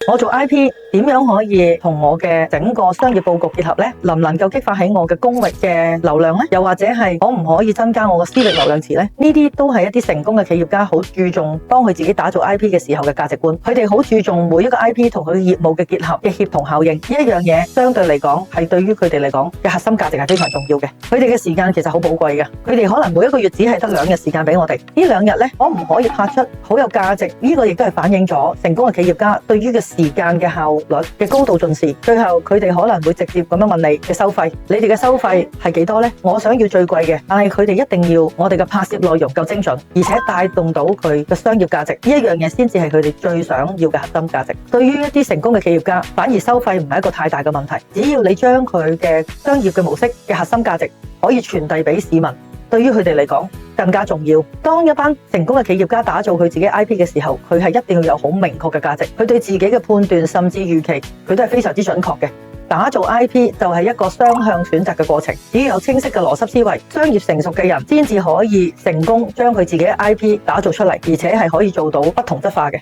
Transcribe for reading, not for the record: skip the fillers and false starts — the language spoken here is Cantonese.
我做 IP 點樣可以同我嘅整個商業佈局結合呢？能唔能夠激發起我嘅公域嘅流量呢？又或者係可唔可以增加我嘅私域流量池呢？呢啲都係一啲成功嘅企業家好注重當佢自己打造 IP 嘅時候嘅價值觀。佢哋好注重每一個 IP 同佢業務嘅結合嘅協同效應。呢一樣嘢相對嚟講係對於佢哋嚟講嘅核心價值係非常重要嘅。佢哋嘅時間其實好寶貴嘅，佢哋可能每一個月只係得2日時間俾我哋。呢2日呢，可唔可以拍出好有價值？呢個亦都係反映咗成功嘅企業家對於嘅時間嘅效率嘅高度重視。最後佢哋可能會直接咁樣問你嘅收費，你哋嘅收費係幾多呢？我想要最貴嘅，但係佢哋一定要我哋嘅拍攝內容夠精準，而且帶動到佢嘅商業價值。呢一樣嘢先至係佢哋最想要嘅核心價值。對於一啲成功嘅企業家，反而收費唔係一個太大嘅問題，只要你將佢嘅商業嘅模式嘅核心價值可以傳遞俾市民，對於佢哋嚟講更加重要。當一班成功嘅企業家打造佢自己 IP 嘅時候，佢係一定要有好明確嘅價值，佢對自己嘅判斷甚至預期，佢都係非常之準確嘅。打造 IP 就係一個雙向選擇嘅過程，只要有清晰嘅邏輯思維，商業成熟嘅人先至可以成功將佢自己嘅 IP 打造出嚟，而且係可以做到不同質化嘅。